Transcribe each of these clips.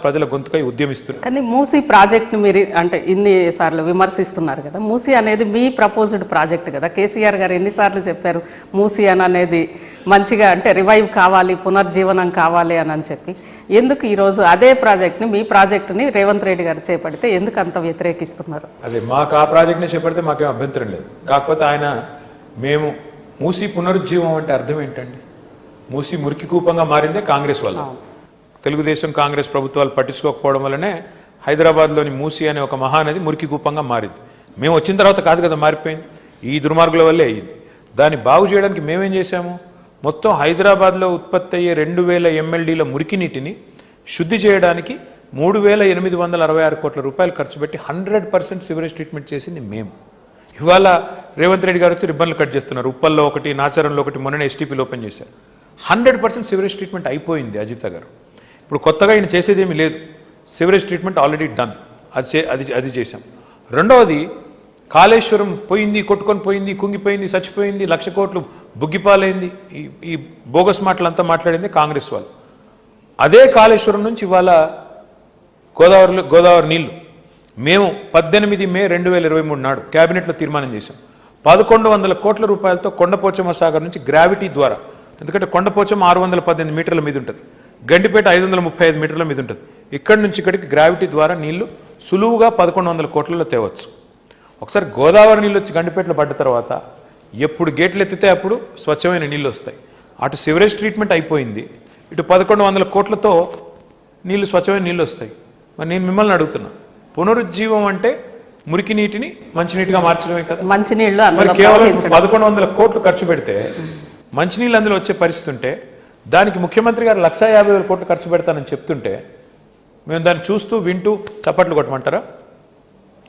ప్రజల గొంతుకై ఉద్యమిస్తున్నారు. కానీ మూసీ ప్రాజెక్ట్ని మీరు అంటే ఇన్ని సార్లు విమర్శిస్తున్నారు కదా. మూసీ అనేది మీ ప్రపోజ్డ్ ప్రాజెక్ట్ కదా. కేసీఆర్ గారు ఎన్నిసార్లు చెప్పారు మూసీ అనేది మంచిగా అంటే రివైవ్ కావాలి, పునర్జీవనం కావాలి అని చెప్పి. ఎందుకు ఈరోజు అదే ప్రాజెక్ట్ని మీ ప్రాజెక్టుని రేవంత్ రెడ్డి గారు చేపడితే ఎందుకు అంత వ్యతిరేకిస్తున్నారు? అదే మాకు ఆ ప్రాజెక్ట్ని చేపడితే మాకేం అభ్యంతరం లేదు. కాకపోతే ఆయన మేము మూసీ పునరుజ్జీవం అంటే అర్థం ఏంటండి? మూసీ మురికి కూపంగా మారిందే కాంగ్రెస్ వల్ల. తెలుగుదేశం కాంగ్రెస్ ప్రభుత్వాలు పట్టించుకోకపోవడం వల్లనే హైదరాబాద్లోని మూసీ అనే ఒక మహానది మురికి కూపంగా మారింది. మేము వచ్చిన తర్వాత కాదు కదా మారిపోయింది, ఈ దుర్మార్గుల వల్లే అయ్యింది. దాన్ని బాగు చేయడానికి మేమేం చేశాము, మొత్తం హైదరాబాద్లో ఉత్పత్తి అయ్యే 2000 MLDల మురికి నీటిని శుద్ధి చేయడానికి 3866 కోట్ల రూపాయలు ఖర్చు పెట్టి 100% సివరేజ్ ట్రీట్మెంట్ చేసింది మేము. ఇవాళ రేవంత్ రెడ్డి గారు వచ్చి రిబ్బన్లు కట్ చేస్తున్నారు. ఉప్పల్లో ఒకటి, నాచారంలో ఒకటి, మొన్న STPలు ఓపెన్ చేశారు. 100% సివరేజ్ ట్రీట్మెంట్ అయిపోయింది అజిత గారు. ఇప్పుడు కొత్తగా ఈయన చేసేదేమీ లేదు. సివరేజ్ ట్రీట్మెంట్ ఆల్రెడీ డన్, అది చేశాం. రెండవది కాళేశ్వరం పోయింది, కొట్టుకొని పోయింది, కుంగిపోయింది, చచ్చిపోయింది, 1,00,000 కోట్లు బుగ్గిపాలైంది. ఈ బోగస్ మాటలంతా మాట్లాడింది కాంగ్రెస్ వాళ్ళు. అదే కాళేశ్వరం నుంచి ఇవాళ గోదావరి నీళ్లు మేము 18 మే 2023 నాడు క్యాబినెట్లో తీర్మానం చేశాం. 1100 కోట్ల రూపాయలతో కొండపోచమ్మ సాగర్ నుంచి గ్రావిటీ ద్వారా, ఎందుకంటే కొండపోచమ్మ 618 మీటర్ల మీద ఉంటుంది, గండిపేట 535 మీటర్ల మీద ఉంటుంది. ఇక్కడి నుంచి ఇక్కడికి గ్రావిటీ ద్వారా నీళ్లు సులువుగా 1100 కోట్లలో తేవచ్చు. ఒకసారి గోదావరి నీళ్ళు వచ్చి గండిపేటలో పడ్డ తర్వాత ఎప్పుడు గేట్లు ఎత్తితే అప్పుడు స్వచ్ఛమైన నీళ్ళు వస్తాయి. అటు సివరేజ్ ట్రీట్మెంట్ అయిపోయింది, ఇటు 1100 కోట్లతో నీళ్లు స్వచ్ఛమైన నీళ్ళు వస్తాయి. మరి నేను మిమ్మల్ని అడుగుతున్నా, పునరుజ్జీవం అంటే మురికి నీటిని మంచినీటిగా మార్చడమే కదా. మంచినీళ్ళు మరి కేవలం 1100 కోట్లు ఖర్చు పెడితే మంచినీళ్ళు అందులో వచ్చే పరిస్థితి ఉంటే, దానికి ముఖ్యమంత్రి గారు 1,50,000 కోట్లు ఖర్చు పెడతానని చెప్తుంటే మేము దాన్ని చూస్తూ వింటూ చప్పట్లు కొట్టమంటారా?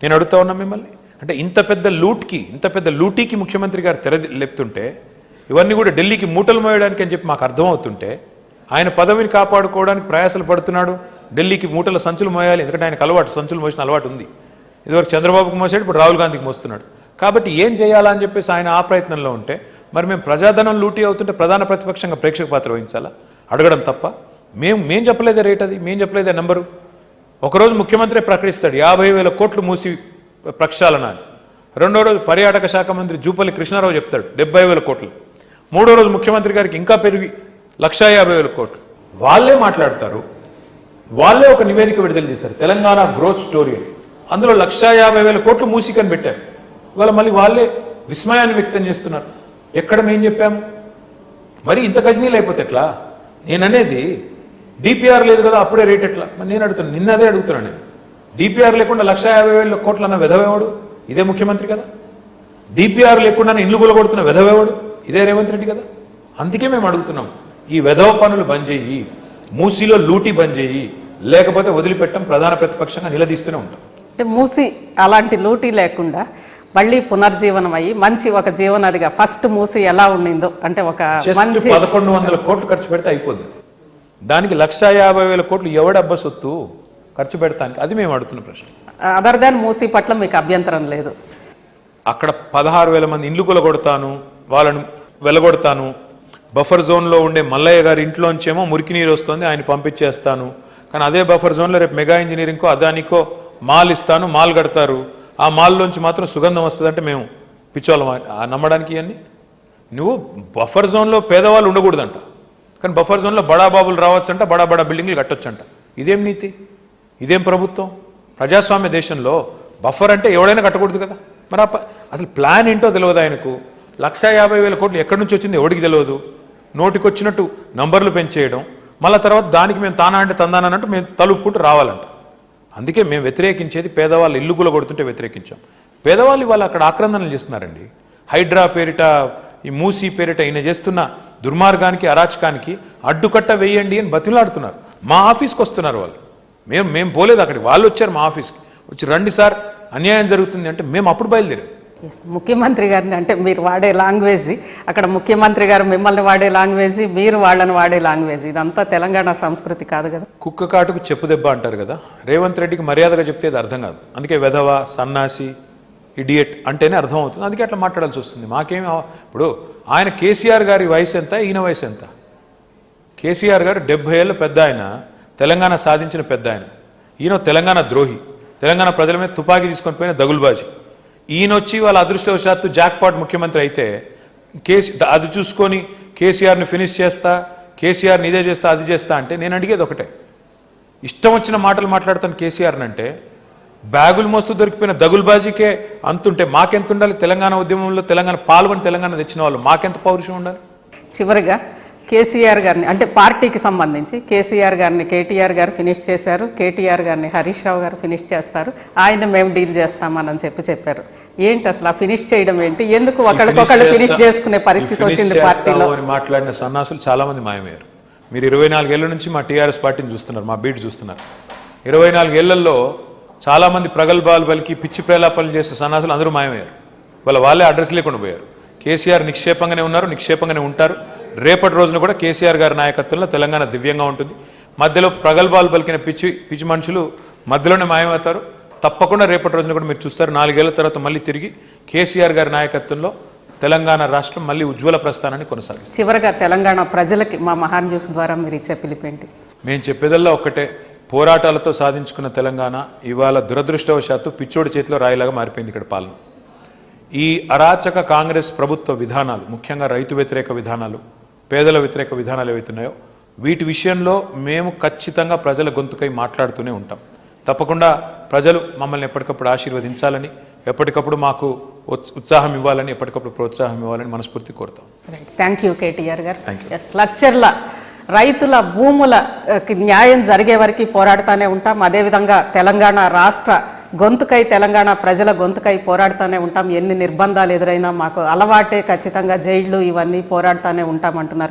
నేను అడుగుతా ఉన్నా మిమ్మల్ని. అంటే ఇంత పెద్ద లూటీకి ముఖ్యమంత్రి గారు లేపుతుంటే, ఇవన్నీ కూడా ఢిల్లీకి మూటలు మోయడానికి అని చెప్పి మాకు అర్థమవుతుంటే, ఆయన పదవిని కాపాడుకోవడానికి ప్రయాసలు పడుతున్నాడు. ఢిల్లీకి మూటల సంచులు మోయాలి, ఎందుకంటే ఆయనకు అలవాటు, సంచులు మోసిన అలవాటు ఉంది. ఇదివరకు చంద్రబాబుకు మోసాడు, ఇప్పుడు రాహుల్ గాంధీకి మోస్తున్నాడు. కాబట్టి ఏం చేయాలా అని చెప్పేసి ఆయన ఆ ప్రయత్నంలో ఉంటే, మరి మేము ప్రజాధనం లూటీ అవుతుంటే ప్రధాన ప్రతిపక్షంగా ప్రేక్షక పాత్ర వహించాలా? అడగడం తప్ప. మేము చెప్పలేదే రేట్, అది మేము చెప్పలేదే నెంబరు. ఒకరోజు ముఖ్యమంత్రి ప్రకటిస్తాడు 50,000 కోట్లు మూసి ప్రక్షాళన అని. రెండో రోజు పర్యాటక శాఖ మంత్రి జూపల్లి కృష్ణారావు చెప్తాడు 70,000 కోట్లు. మూడో రోజు ముఖ్యమంత్రి గారికి ఇంకా పెరిగి 1,50,000 కోట్లు. వాళ్ళే మాట్లాడతారు, వాళ్ళే ఒక నివేదిక విడుదల చేశారు, తెలంగాణ గ్రోత్ స్టోరీ. అందులో 1,50,000 కోట్లు మూసికని పెట్టారు. ఇవాళ మళ్ళీ వాళ్ళే విస్మయాన్ని వ్యక్తం చేస్తున్నారు. ఎక్కడ మేము చెప్పాము? మరి ఇంత గజనీలు అయిపోతే ఎట్లా? నేననేది డిపిఆర్ లేదు కదా, అప్పుడే రేట్ ఎట్లా? మరి నేను అడుగుతున్నాను, నిన్నదే అడుగుతున్నాను నేను. డిపిఆర్ లేకుండా 1,50,000 కోట్లు అన్న వెధవేవాడు ఇదే ముఖ్యమంత్రి కదా. డిపిఆర్ లేకుండా ఇల్లు కొలగొడుతున్న వెధవేవాడు ఇదే రేవంత్ రెడ్డి కదా. అందుకే మేము అడుగుతున్నాం, ఈ వెధవ పనులు బంద్ చేయి, మూసీలో లూటీ బంద్ చేయి, లేకపోతే వదిలిపెట్టం, ప్రధాన ప్రతిపక్షంగా నిలదీస్తూనే ఉంటాం. అంటే మూసీ అలాంటి లూటీ లేకుండా మళ్ళీ పునర్జీవనం అయ్యి మంచి ఒక జీవనదిగా ఫస్ట్ మూసీ ఎలా ఉండిందో, అంటే ఒక 1,100 కోట్లు ఖర్చు పెడితే అయిపోద్ది. దానికి 1,50,000 కోట్లు ఎవడబ్బా సొత్తు ఖర్చు పెడతానికి? అది మేము అడుగుతున్న ప్రశ్న. అదర్ దాన్ మూసీ పట్ల మీకు అభ్యంతరం లేదు? అక్కడ 16,000 మంది ఇల్లు కొలగొడతాను, వాళ్ళను వెలగొడతాను. బఫర్ జోన్లో ఉండే మల్లయ్య గారి ఇంట్లోంచేమో మురికి నీరు వస్తుంది, ఆయన పంపించేస్తాను. కానీ అదే బఫర్ జోన్లో రేపు మెగా ఇంజనీరింగ్కో అదానికో మాల్ ఇస్తాను, మాల్ కడతారు. ఆ మాల్లోంచి మాత్రం సుగంధం వస్తుందంటే మేము పిచ్చోళ్ళం నమ్మడానికి? ఇవన్నీ నువ్వు బఫర్ జోన్లో పేదవాళ్ళు ఉండకూడదంట, కానీ బఫర్ జోన్లో బడాబాబులు రావచ్చంట, బడా బిల్డింగ్లు కట్టొచ్చంట. ఇదేం నీతి? ఇదేం ప్రభుత్వం? ప్రజాస్వామ్య దేశంలో బఫర్ అంటే ఎవడైనా కట్టకూడదు కదా. మరి అసలు ప్లాన్ ఏంటో తెలియదు ఆయనకు. 1,50,000 కోట్లు ఎక్కడి నుంచి వచ్చింది ఎవడికి తెలియదు. నోటికొచ్చినట్టు నంబర్లు పెంచేయడం, మళ్ళీ తర్వాత దానికి మేము తానా అంటే తందానంటూ మేము తలుపుకుంటూ రావాలంట. అందుకే మేము వ్యతిరేకించేది పేదవాళ్ళు ఇల్లు కొడుతుంటే వ్యతిరేకించాం. పేదవాళ్ళు వాళ్ళు అక్కడ ఆక్రందనలు చేస్తున్నారండి. హైడ్రా పేరిట, ఈ మూసీ పేరిట ఈయన చేస్తున్న దుర్మార్గానికి, అరాచకానికి అడ్డుకట్ట వేయండి అని బతిలాడుతున్నారు. మా ఆఫీస్కి వస్తున్నారు వాళ్ళు. మేము పోలేదు అక్కడికి, వాళ్ళు వచ్చారు మా ఆఫీస్కి. వచ్చి రండి సార్ అన్యాయం జరుగుతుంది అంటే మేము అప్పుడు బయలుదేరాం. ముఖ్యమంత్రి గారిని అంటే మీరు వాడే లాంగ్వేజ్, అక్కడ ముఖ్యమంత్రి గారు మిమ్మల్ని వాడే లాంగ్వేజ్, మీరు వాళ్ళని వాడే లాంగ్వేజ్, ఇదంతా తెలంగాణ సంస్కృతి కాదు కదా. కుక్క కాటుకు చెప్పు దెబ్బ అంటారు కదా. రేవంత్ రెడ్డికి మర్యాదగా చెప్తే అది అర్థం కాదు. అందుకే వెధవ, సన్నాసి, ఇడియట్ అంటేనే అర్థం అవుతుంది. అందుకే అట్లా మాట్లాడాల్సి వస్తుంది. మాకేమి ఇప్పుడు ఆయన కేసీఆర్ గారి వయసు ఎంత, ఈయన వయసు ఎంత? కేసీఆర్ గారు 70 ఏళ్ళ పెద్ద ఆయన, తెలంగాణ సాధించిన పెద్ద ఆయన. ఈయన తెలంగాణ ద్రోహి, తెలంగాణ ప్రజల మీద తుపాకీ తీసుకొని పోయిన దగులుబాజీ. ఈయన వచ్చి వాళ్ళ అదృష్టవశాత్తు జాక్పాట్ ముఖ్యమంత్రి అయితే అది చూసుకొని కేసీఆర్ని ఫినిష్ చేస్తా, కేసీఆర్ని ఇదే చేస్తా అది చేస్తా అంటే నేను అడిగేది ఒకటే, ఇష్టం వచ్చిన మాటలు మాట్లాడతాను కేసీఆర్ని అంటే బ్యాగులు మోస్తూ దొరికిపోయిన దగులుబాజీకే అంతుంటే మాకెంత ఉండాలి? తెలంగాణ ఉద్యమంలో తెలంగాణ పాల్గొని తెలంగాణ తెచ్చిన వాళ్ళు మాకెంత పౌరుషం ఉండాలి? చివరిగా కేసీఆర్ గారిని అంటే పార్టీకి సంబంధించి కేసీఆర్ గారిని కేటీఆర్ గారు ఫినిష్ చేశారు, కేటీఆర్ గారిని హరీష్ రావు గారు ఫినిష్ చేస్తారు, ఆయన మేము డీల్ చేస్తామని చెప్పారు. ఏంటి అసలు ఆ ఫినిష్ చేయడం ఏంటి? ఎందుకు ఒకళ్ళకొకళ్ళు ఫినిష్ చేసుకునే పరిస్థితి వచ్చింది పార్టీలో? మాట్లాడిన సన్నాసులు చాలా మంది మాయమయ్యారు. మీరు 24 ఏళ్ల నుంచి మా టీఆర్ఎస్ పార్టీని చూస్తున్నారు, మా బీట్ చూస్తున్నారు. 24 ఏళ్లలో చాలా మంది ప్రగల్భాలు పలికి పిచ్చి ప్రేలాపనలు చేసే సన్నాసులు అందరూ మాయమయ్యారు. వాళ్ళే అడ్రస్ లేకుండా పోయారు. కేసీఆర్ నిక్షేపంగానే ఉన్నారు, నిక్షేపంగానే ఉంటారు. రేపటి రోజున కూడా కేసీఆర్ గారి నాయకత్వంలో తెలంగాణ దివ్యంగా ఉంటుంది. మధ్యలో ప్రగల్భాలు పలికిన పిచ్చి మనుషులు మధ్యలోనే మాయమవుతారు. తప్పకుండా రేపటి రోజున కూడా మీరు చూస్తారు. 4 ఏళ్ల తర్వాత మళ్ళీ తిరిగి కేసీఆర్ గారి నాయకత్వంలో తెలంగాణ రాష్ట్రం మళ్ళీ ఉజ్వల ప్రస్థానాన్ని కొనసాగిస్తుంది. చివరగా తెలంగాణ ప్రజలకి మా మహాన్ న్యూస్ ద్వారా మీరు ఇచ్చే పిలిపేంటి? మేము చెప్పేదల్లా ఒక్కటే, పోరాటాలతో సాధించుకున్న తెలంగాణ ఇవాళ దురదృష్టవశాత్తు పిచ్చోడి చేతిలో రాయిలాగా మారిపోయింది ఇక్కడ పాలన. ఈ అరాచక కాంగ్రెస్ ప్రభుత్వ విధానాలు, ముఖ్యంగా రైతు వ్యతిరేక విధానాలు, పేదల వ్యతిరేక విధానాలు ఏవైతున్నాయో వీటి విషయంలో మేము ఖచ్చితంగా ప్రజల గొంతుకై మాట్లాడుతూనే ఉంటాం. తప్పకుండా ప్రజలు మమ్మల్ని ఎప్పటికప్పుడు ఆశీర్వదించాలని, ఎప్పటికప్పుడు మాకు ఉత్సాహం ఇవ్వాలని, ఎప్పటికప్పుడు ప్రోత్సాహం ఇవ్వాలని మనస్ఫూర్తి కోరుతాం. థ్యాంక్ యూ కేటీఆర్ గారు. Thank you. లక్షర్ల రైతుల భూములకి న్యాయం జరిగే వరకు పోరాడుతూనే ఉంటాం. అదేవిధంగా తెలంగాణ రాష్ట్ర గొంతుకై, తెలంగాణ ప్రజల గొంతుకై పోరాడుతూనే ఉంటాం. ఎన్ని నిర్బంధాలు ఎదురైనా మాకు అలవాటే, ఖచ్చితంగా జైళ్ళు ఇవన్నీ పోరాడుతూనే ఉంటామంటున్నారు.